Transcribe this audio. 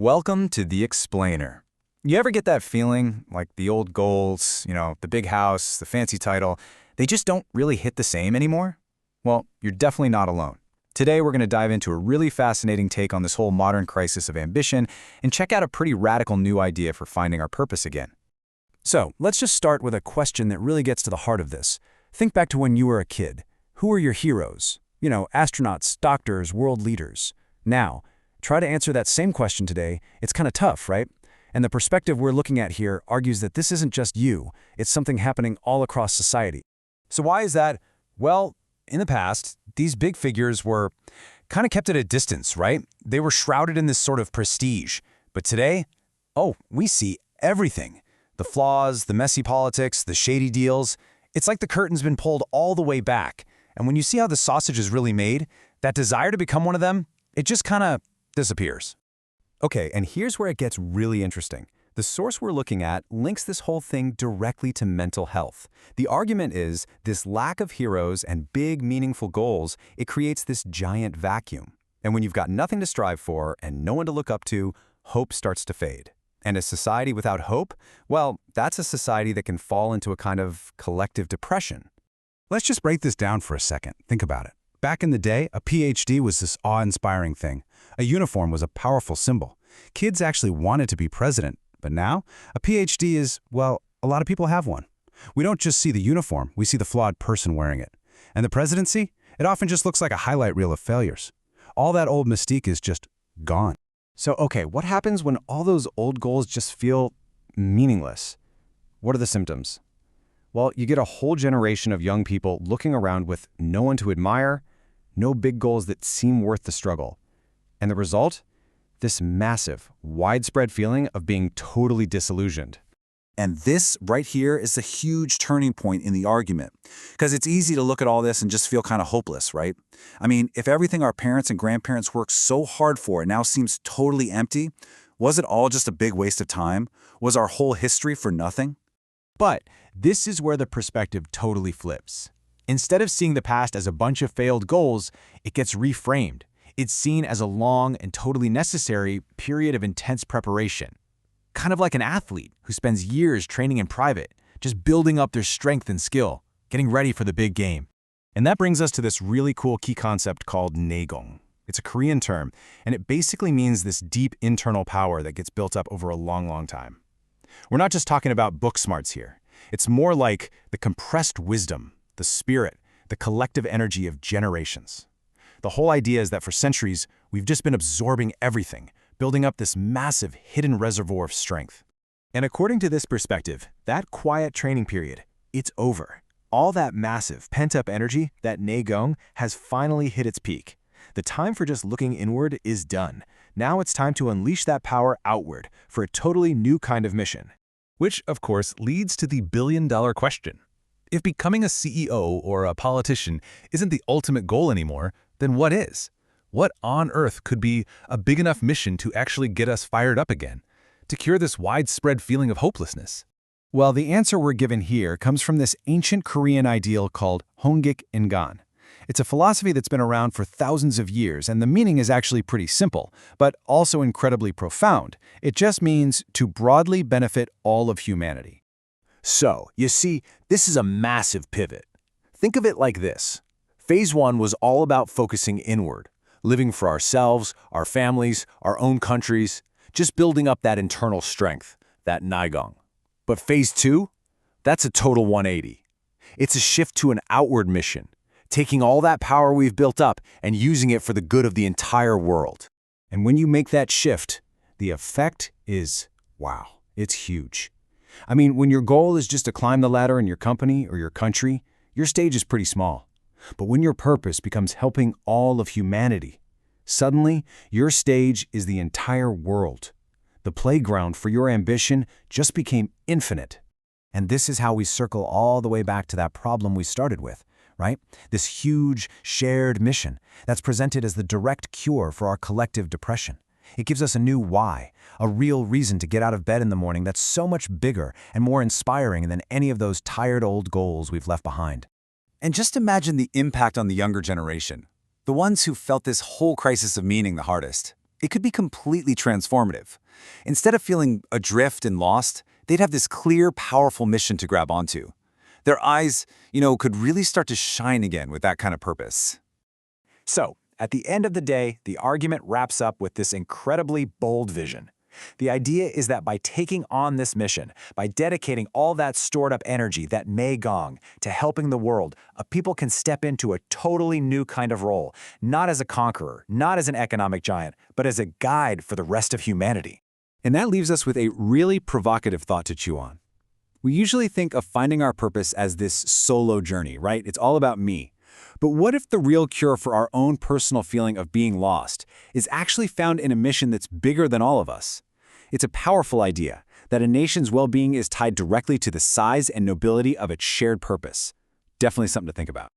Welcome to The Explainer. You ever get that feeling like the old goals, the big house, the fancy title, they just don't really hit the same anymore? Well, you're definitely not alone. Today, we're going to dive into a really fascinating take on this whole modern crisis of ambition and check out a pretty radical new idea for finding our purpose again. So, let's just start with a question that really gets to the heart of this. Think back to when you were a kid. Who were your heroes? Astronauts, doctors, world leaders. Now, try to answer that same question today. It's kind of tough, right? And the perspective we're looking at here argues that this isn't just you. It's something happening all across society. So why is that? Well, in the past, these big figures were kind of kept at a distance, right? They were shrouded in this sort of prestige. But today, we see everything. The flaws, the messy politics, the shady deals. It's like the curtain's been pulled all the way back. And when you see how the sausage is really made, that desire to become one of them, it just kind of disappears. Okay, and here's where it gets really interesting. The source we're looking at links this whole thing directly to mental health. The argument is this lack of heroes and big, meaningful goals, it creates this giant vacuum. And when you've got nothing to strive for and no one to look up to, hope starts to fade. And a society without hope, well, that's a society that can fall into a kind of collective depression. Let's just break this down for a second. Think about it. Back in the day, a PhD was this awe-inspiring thing. A uniform was a powerful symbol. Kids actually wanted to be president. But now, a PhD is, well, a lot of people have one. We don't just see the uniform, we see the flawed person wearing it. And the presidency? It often just looks like a highlight reel of failures. All that old mystique is just gone. So, okay, what happens when all those old goals just feel meaningless? What are the symptoms? Well, you get a whole generation of young people looking around with no one to admire, no big goals that seem worth the struggle. And the result? This massive, widespread feeling of being totally disillusioned. And this right here is a huge turning point in the argument. Because it's easy to look at all this and just feel kind of hopeless, right? I mean, if everything our parents and grandparents worked so hard for now seems totally empty, was it all just a big waste of time? Was our whole history for nothing? But this is where the perspective totally flips. Instead of seeing the past as a bunch of failed goals, it gets reframed. It's seen as a long and totally necessary period of intense preparation. Kind of like an athlete who spends years training in private, just building up their strength and skill, getting ready for the big game. And that brings us to this really cool key concept called naegong. It's a Korean term, and it basically means this deep internal power that gets built up over a long, long time. We're not just talking about book smarts here. It's more like the compressed wisdom, the spirit, the collective energy of generations. The whole idea is that for centuries, we've just been absorbing everything, building up this massive hidden reservoir of strength. And according to this perspective, that quiet training period, it's over. All that massive pent-up energy, that naegong, has finally hit its peak. The time for just looking inward is done. Now it's time to unleash that power outward for a totally new kind of mission. Which, of course, leads to the billion-dollar question. If becoming a CEO or a politician isn't the ultimate goal anymore, then what is? What on earth could be a big enough mission to actually get us fired up again, to cure this widespread feeling of hopelessness? Well, the answer we're given here comes from this ancient Korean ideal called Hongik Ingan. It's a philosophy that's been around for thousands of years, and the meaning is actually pretty simple, but also incredibly profound. It just means to broadly benefit all of humanity. So, you see, this is a massive pivot. Think of it like this. Phase 1 was all about focusing inward, living for ourselves, our families, our own countries, just building up that internal strength, that naegong. But Phase 2? That's a total 180. It's a shift to an outward mission, taking all that power we've built up and using it for the good of the entire world. And when you make that shift, the effect is, wow, it's huge. I mean, when your goal is just to climb the ladder in your company or your country, your stage is pretty small. But when your purpose becomes helping all of humanity, suddenly your stage is the entire world. The playground for your ambition just became infinite. And this is how we circle all the way back to that problem we started with, right? This huge, shared mission that's presented as the direct cure for our collective depression. It gives us a new why, a real reason to get out of bed in the morning that's so much bigger and more inspiring than any of those tired old goals we've left behind. And just imagine the impact on the younger generation, the ones who felt this whole crisis of meaning the hardest. It could be completely transformative. Instead of feeling adrift and lost, they'd have this clear, powerful mission to grab onto. Their eyes, could really start to shine again with that kind of purpose. So, at the end of the day, the argument wraps up with this incredibly bold vision. The idea is that by taking on this mission, by dedicating all that stored-up energy, that Mei Gong, to helping the world, a people can step into a totally new kind of role, not as a conqueror, not as an economic giant, but as a guide for the rest of humanity. And that leaves us with a really provocative thought to chew on. We usually think of finding our purpose as this solo journey, right? It's all about me. But what if the real cure for our own personal feeling of being lost is actually found in a mission that's bigger than all of us? It's a powerful idea that a nation's well-being is tied directly to the size and nobility of its shared purpose. Definitely something to think about.